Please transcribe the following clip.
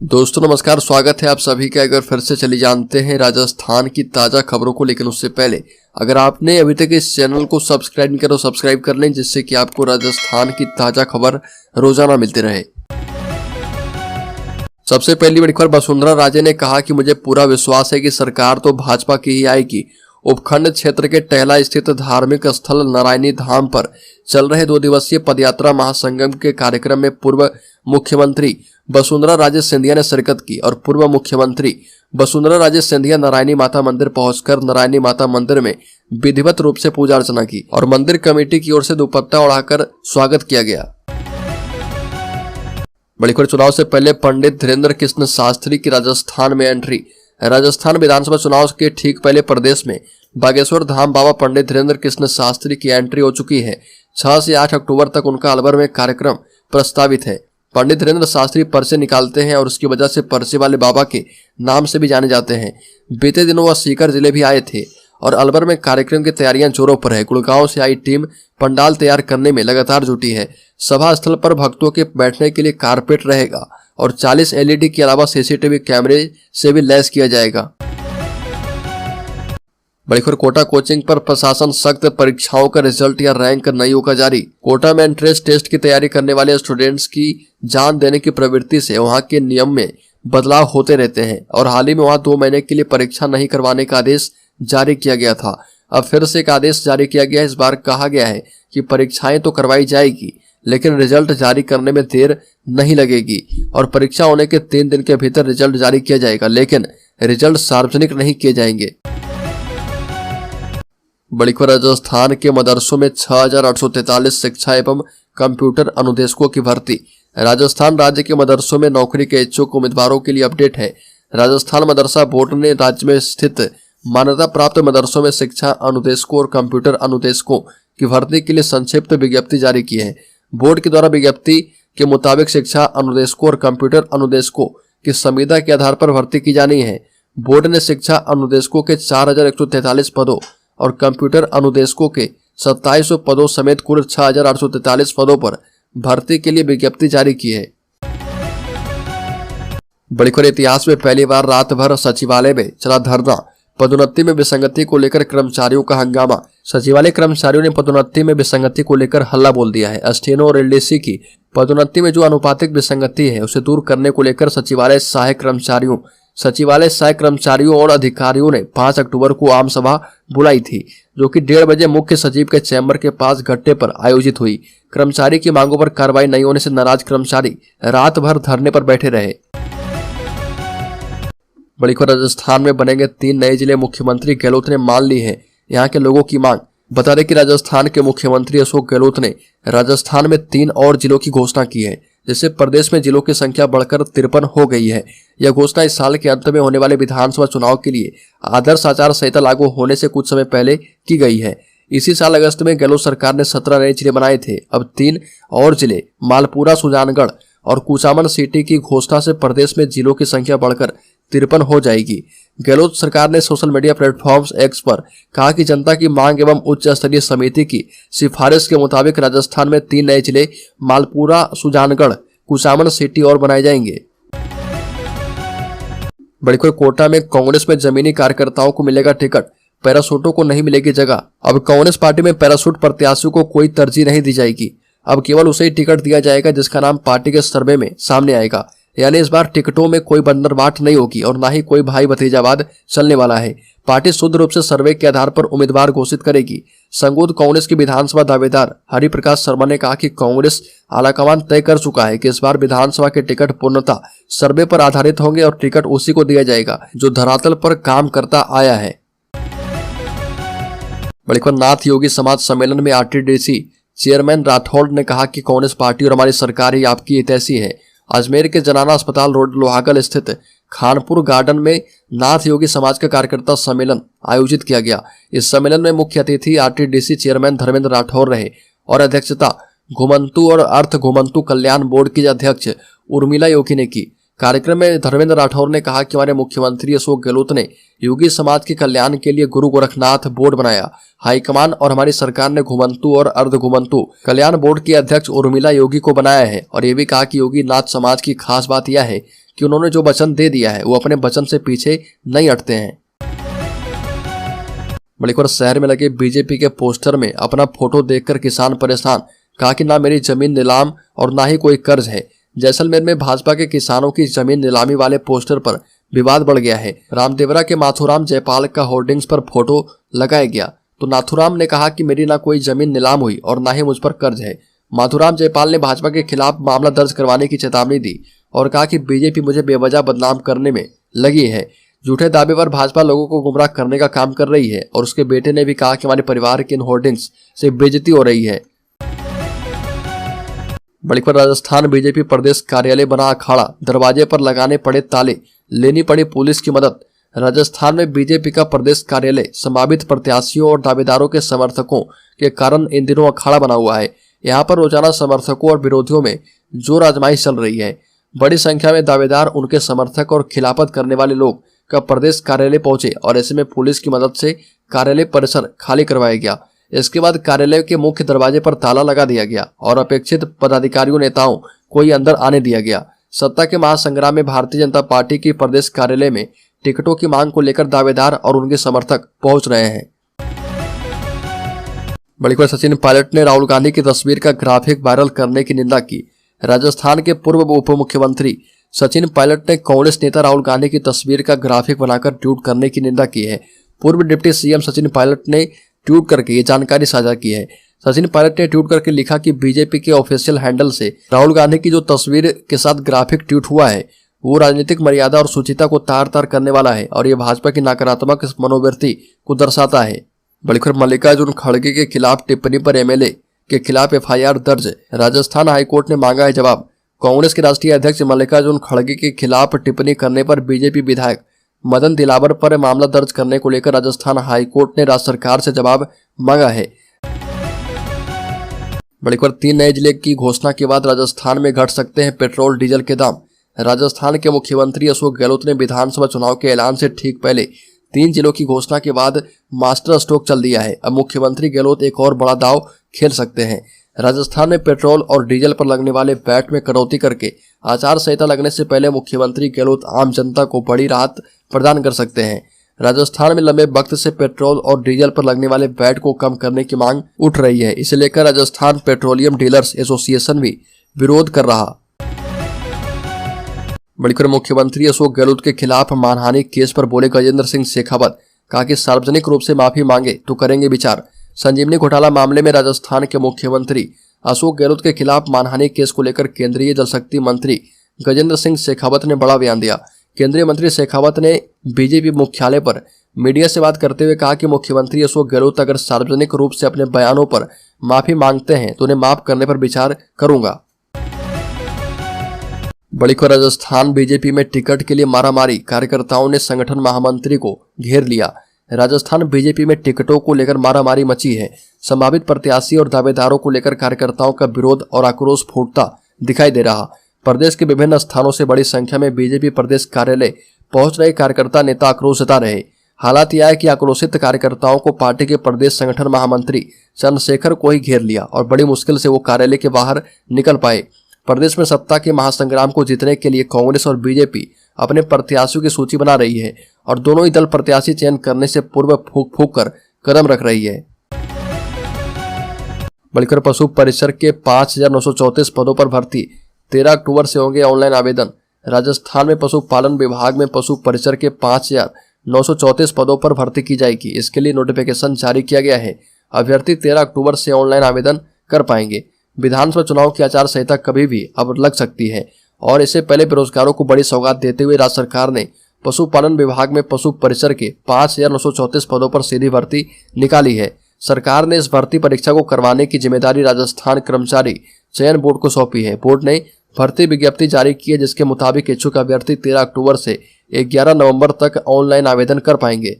दोस्तों नमस्कार, स्वागत है आप सभी का। अगर फिर से चली जानते हैं राजस्थान की ताज़ा खबरों को, लेकिन उससे पहले अगर आपने अभी तक इस चैनल को सब्सक्राइब नहीं किया तो सब्सक्राइब कर लें, जिससे कि आपको राजस्थान की ताज़ा खबर रोजाना मिलती रहे। सबसे पहली बड़ी खबर, वसुंधरा राजे ने कहा कि मुझे पूरा विश्वास है कि सरकार तो भाजपा की ही आएगी। उपखंड क्षेत्र के टहला स्थित धार्मिक स्थल नारायणी धाम पर चल रहे 2 दिवसीय पदयात्रा महासंगम के कार्यक्रम में पूर्व मुख्यमंत्री वसुंधरा राजे सिंधिया ने शिरकत की और पूर्व मुख्यमंत्री वसुंधरा राजे सिंधिया नारायणी माता मंदिर पहुंचकर नारायणी माता मंदिर में विधिवत रूप से पूजा अर्चना की और मंदिर कमेटी की ओर से दुपट्टा ओढ़ाकर स्वागत किया गया। बड़ी खबर, चुनाव से पहले पंडित धीरेन्द्र कृष्ण शास्त्री की राजस्थान में एंट्री। राजस्थान विधानसभा चुनाव के ठीक पहले प्रदेश में बागेश्वर धाम बाबा पंडित धीरेन्द्र कृष्ण शास्त्री की एंट्री हो चुकी है। 6 से 8 अक्टूबर तक उनका अलवर में कार्यक्रम प्रस्तावित है। पंडित धीरेन्द्र शास्त्री पर्चे निकालते हैं और उसकी वजह से पर्चे वाले बाबा के नाम से भी जाने जाते हैं। बीते दिनों वह सीकर जिले भी आए थे और अलवर में कार्यक्रम की तैयारियां जोरों पर है। गुड़गांव से आई टीम पंडाल तैयार करने में लगातार जुटी है। सभा स्थल पर भक्तों के बैठने के लिए कारपेट रहेगा और 40 LED के अलावा सीसीटीवी कैमरे से भी लैस किया जाएगा। बड़ी खबर, कोटा कोचिंग पर प्रशासन सख्त, परीक्षाओं का रिजल्ट या रैंक नहीं होगा जारी। कोटा में एंट्रेंस टेस्ट की तैयारी करने वाले स्टूडेंट्स की जान देने की प्रवृत्ति से वहां के नियम में बदलाव होते रहते हैं और हाल ही में वहां 2 महीने के लिए परीक्षा नहीं करवाने का आदेश जारी किया गया था। अब फिर से एक आदेश जारी किया गया है। इस बार कहा गया है कि परीक्षाएं तो करवाई जाएगी, लेकिन रिजल्ट जारी करने में देर नहीं लगेगी और परीक्षा होने के 3 दिन के भीतर रिजल्ट जारी किया जाएगा, लेकिन रिजल्ट सार्वजनिक नहीं किए जाएंगे। बड़ी खबर, राजस्थान के मदरसों में 6,843 शिक्षा एवं कंप्यूटर अनुदेशकों की भर्ती। राजस्थान राज्य के मदरसों में नौकरी के इच्छुक उम्मीदवारों के लिए अपडेट है। राजस्थान मदरसा बोर्ड ने राज्य में स्थित मान्यता प्राप्त मदरसों में शिक्षा अनुदेशकों और कंप्यूटर अनुदेशकों की भर्ती के लिए संक्षिप्त विज्ञप्ति जारी की है। बोर्ड के द्वारा विज्ञप्ति के मुताबिक शिक्षा अनुदेशकों और कंप्यूटर अनुदेशकों की संविदा के आधार पर भर्ती की जानी है। बोर्ड ने शिक्षा अनुदेशकों के 4,143 पदों और कंप्यूटर अनुदेशकों के 2700 पदों समेत कुल 6,843 पदों पर भर्ती के लिए विज्ञप्ति जारी की है। बड़ी खबर, इतिहास में पहली बार रात भर सचिवालय में चला धरना। पदोन्नति में विसंगति को लेकर कर्मचारियों का हंगामा। सचिवालय कर्मचारियों ने पदोन्नति में विसंगति को लेकर हल्ला बोल दिया है। स्टेनो और एलडीसी की पदोन्नति में जो अनुपातिक विसंगति है उसे दूर करने को लेकर सचिवालय सहायक कर्मचारियों और अधिकारियों ने 5 अक्टूबर को आम सभा बुलाई थी, जो कि 1:30 बजे मुख्य सचिव के चैम्बर के पास गट्टे पर आयोजित हुई। कर्मचारी की मांगों पर कार्रवाई नहीं होने से नाराज कर्मचारी रात भर धरने पर बैठे रहे। बड़ी खबर, राजस्थान में बनेंगे 3 नए जिले। मुख्यमंत्री गहलोत ने मान ली है यहाँ के लोगों की मांग। बता दें कि राजस्थान के मुख्यमंत्री अशोक गहलोत ने राजस्थान में 3 और जिलों की घोषणा की है, जिससे प्रदेश में जिलों की संख्या बढ़कर 53 हो गई है। यह घोषणा इस साल के अंत में होने वाले विधानसभा चुनाव के लिए आदर्श आचार संहिता लागू होने से कुछ समय पहले की गई है। इसी साल अगस्त में गहलोत सरकार ने 17 नए जिले बनाए थे। अब 3 और जिले मालपुरा, सुजानगढ़ और कुचामन सिटी की घोषणा से प्रदेश में जिलों की संख्या बढ़कर 53 हो जाएगी। गहलोत सरकार ने सोशल मीडिया प्लेटफॉर्म्स एक्स पर कहा कि जनता की मांग एवं उच्च स्तरीय समिति की सिफारिश के मुताबिक राजस्थान में 3 नए जिले मालपुरा, सुजानगढ़, कुचामन सिटी और बनाए जाएंगे। बड़ी खबर, कोटा में कांग्रेस में जमीनी कार्यकर्ताओं को मिलेगा टिकट, पैराशूटों को नहीं मिलेगी जगह। अब कांग्रेस पार्टी में पैराशूट प्रत्याशियों को कोई तरजीह नहीं दी जाएगी। अब केवल उसे ही टिकट दिया जाएगा जिसका नाम पार्टी के सर्वे में सामने आएगा। यानी इस बार टिकटों में कोई बंदरबाट नहीं होगी और ना ही कोई भाई भतीजावाद चलने वाला है। पार्टी शुद्ध रूप से सर्वे के आधार पर उम्मीदवार घोषित करेगी। संगोद कांग्रेस के विधानसभा दावेदार हरिप्रकाश शर्मा ने कहा कि कांग्रेस आलाकमान तय कर चुका है कि इस बार विधानसभा के टिकट पूर्णतः सर्वे पर आधारित होंगे और टिकट उसी को दिया जाएगा जो धरातल पर काम करता आया है। बड़ी खबर, नाथ योगी समाज सम्मेलन में RTDC चेयरमैन राठौड़ ने कहा कि कांग्रेस पार्टी और हमारी सरकार ही आपकी हितैषी है। अजमेर के जनाना अस्पताल रोड लोहागल स्थित खानपुर गार्डन में नाथ योगी समाज का कार्यकर्ता सम्मेलन आयोजित किया गया। इस सम्मेलन में मुख्य अतिथि RTDC चेयरमैन धर्मेंद्र राठौर रहे और अध्यक्षता घुमंतु और अर्थ घुमंतु कल्याण बोर्ड की अध्यक्ष उर्मिला योगी ने की। कार्यक्रम में धर्मेंद्र राठौर ने कहा कि हमारे मुख्यमंत्री अशोक गहलोत ने योगी समाज के कल्याण के लिए गुरु गोरखनाथ बोर्ड बनाया। हाईकमान और हमारी सरकार ने घुमंतु और अर्ध घुमंतु कल्याण बोर्ड की अध्यक्ष उर्मिला योगी को बनाया है और ये भी कहा कि योगी नाथ समाज की खास बात यह है कि उन्होंने जो वचन दे दिया है वो अपने वचन से पीछे नहीं हटते हैं। मलिकपुर शहर में लगे बीजेपी के पोस्टर में अपना फोटो देखकर किसान परेशान, कहा कि ना मेरी जमीन नीलाम और ना ही कोई कर्ज है। जैसलमेर में भाजपा के किसानों की जमीन नीलामी वाले पोस्टर पर विवाद बढ़ गया है। रामदेवरा के माथुराम जयपाल का होर्डिंग्स पर फोटो लगाया गया तो नाथुराम ने कहा कि मेरी ना कोई जमीन नीलाम हुई और ना ही मुझ पर कर्ज है। माथुराम जयपाल ने भाजपा के खिलाफ मामला दर्ज करवाने की चेतावनी दी और कहा कि बीजेपी मुझे बेवजह बदनाम करने में लगी है। झूठे दावे पर भाजपा लोगों को गुमराह करने का काम कर रही है और उसके बेटे ने भी कहा कि हमारे परिवार की इन होर्डिंग्स से बेइज्जती हो रही है। मलिकपुर राजस्थान बीजेपी प्रदेश कार्यालय बना अखाड़ा, दरवाजे पर लगाने पड़े ताले, लेनी पड़ी पुलिस की मदद। राजस्थान में बीजेपी का प्रदेश कार्यालय संभावित प्रत्याशियों और दावेदारों के समर्थकों के कारण इन दिनों अखाड़ा बना हुआ है। यहाँ पर रोजाना समर्थकों और विरोधियों में जोर आजमाइश चल रही है। बड़ी संख्या में दावेदार, उनके समर्थक और खिलाफत करने वाले लोग का प्रदेश कार्यालय पहुंचे और ऐसे में पुलिस की मदद से कार्यालय परिसर खाली करवाया गया। इसके बाद कार्यालय के मुख्य दरवाजे पर ताला लगा दिया गया और अपेक्षित पदाधिकारियों नेताओं को ही अंदर आने दिया गया। सत्ता के महासंग्राम में भारतीय जनता पार्टी की प्रदेश कार्यालय में टिकटों की मांग को लेकर दावेदार और उनके समर्थक पहुंच रहे हैं। मलिकपुर सचिन पायलट ने राहुल गांधी की तस्वीर का ग्राफिक वायरल करने की निंदा की। राजस्थान के पूर्व उप मुख्यमंत्री सचिन पायलट ने कांग्रेस नेता राहुल गांधी की तस्वीर का ग्राफिक बनाकर ट्वीट करने की निंदा की है। पूर्व डिप्टी सीएम सचिन पायलट ने ट्वीट करके ये जानकारी साझा की है। सचिन पायलट ने ट्वीट करके लिखा कि बीजेपी के ऑफिशियल हैंडल से राहुल गांधी की जो तस्वीर के साथ ग्राफिक ट्वीट हुआ है वो राजनीतिक मर्यादा और शुचिता को तार तार करने वाला है और ये भाजपा की नकारात्मक मनोवृत्ति को दर्शाता है। बल्कि मल्लिकार्जुन खड़गे के खिलाफ टिप्पणी पर एमएलए के खिलाफ एफआईआर दर्ज, राजस्थान हाईकोर्ट ने मांगा है जवाब। कांग्रेस के राष्ट्रीय अध्यक्ष मल्लिकार्जुन खड़गे के खिलाफ टिप्पणी करने पर बीजेपी विधायक मदन दिलावर पर मामला दर्ज करने को लेकर राजस्थान हाईकोर्ट ने राज्य सरकार से जवाब मांगा है। मणिपुर 3 नए जिले की घोषणा के बाद राजस्थान में घट सकते हैं पेट्रोल डीजल के दाम। राजस्थान के मुख्यमंत्री अशोक गहलोत ने विधानसभा चुनाव के ऐलान से ठीक पहले 3 जिलों की घोषणा के बाद मास्टर स्ट्रोक चल दिया है। अब मुख्यमंत्री गहलोत एक और बड़ा दांव खेल सकते हैं। राजस्थान में पेट्रोल और डीजल पर लगने वाले वैट में कटौती करके आचार संहिता लगने से पहले मुख्यमंत्री गहलोत आम जनता को बड़ी राहत प्रदान कर सकते हैं। राजस्थान में लंबे वक्त से पेट्रोल और डीजल पर लगने वाले वैट को कम करने की मांग उठ रही है। इसे लेकर राजस्थान पेट्रोलियम डीलर्स एसोसिएशन भी विरोध कर रहा। मणिपुर मुख्यमंत्री अशोक गहलोत के खिलाफ मानहानि केस पर बोले गजेंद्र सिंह शेखावत, कहा कि सार्वजनिक रूप से माफी मांगे तो करेंगे विचार। संजीवनी घोटाला मामले में राजस्थान के मुख्यमंत्री अशोक गहलोत के खिलाफ मानहानि केस को लेकर केंद्रीय जल शक्ति मंत्री गजेंद्र सिंह शेखावत ने बड़ा बयान दिया। केंद्रीय मंत्री शेखावत ने बीजेपी मुख्यालय पर मीडिया से बात करते हुए कहा कि मुख्यमंत्री अशोक गहलोत अगर सार्वजनिक रूप से अपने बयानों पर माफी मांगते हैं तो उन्हें माफ करने पर विचार करूंगा। बड़ी खबर, राजस्थान बीजेपी में टिकट के लिए मारामारी, कार्यकर्ताओं ने संगठन महामंत्री को घेर लिया। राजस्थान बीजेपी में टिकटों को लेकर मारामारी मची है। संभावित प्रत्याशी और दावेदारों को लेकर कार्यकर्ताओं का विरोध और आक्रोश फूटता दिखाई दे रहा। प्रदेश के विभिन्न स्थानों से बड़ी संख्या में बीजेपी प्रदेश कार्यालय पहुंच रहे कार्यकर्ता नेता आक्रोश जता रहे। हालात यह है कि आक्रोशित कार्यकर्ताओं को पार्टी के प्रदेश संगठन महामंत्री चंद्रशेखर को ही घेर लिया और बड़ी मुश्किल से वो कार्यालय के बाहर निकल पाए। प्रदेश में सत्ता के महासंग्राम को जीतने के लिए कांग्रेस और बीजेपी अपने प्रत्याशियों की सूची बना रही है और दोनों ही दल प्रत्याशी चयन करने से पूर्व फूंक फूंक कर कदम रख रही है। बलिकर पशु परिसर के 5,934 पदों पर भर्ती, 13 अक्टूबर से होंगे ऑनलाइन आवेदन। राजस्थान में पशुपालन विभाग में पशु परिसर के 5,934 पदों पर भर्ती की जाएगी। इसके लिए नोटिफिकेशन जारी किया गया है। अभ्यर्थी 13 अक्टूबर से ऑनलाइन आवेदन कर पाएंगे। विधानसभा चुनाव की आचार संहिता कभी भी अब लग सकती है और इससे पहले बेरोजगारों को बड़ी सौगात देते हुए राज्य सरकार ने पशुपालन विभाग में पशु परिसर के 5,934 पदों पर सीधी भर्ती निकाली है। सरकार ने इस भर्ती परीक्षा को करवाने की जिम्मेदारी राजस्थान कर्मचारी चयन बोर्ड को सौंपी है। बोर्ड ने भर्ती विज्ञप्ति जारी की है जिसके मुताबिक इच्छुक अभ्यर्थी 13 अक्टूबर से 11 नवंबर तक ऑनलाइन आवेदन कर पाएंगे।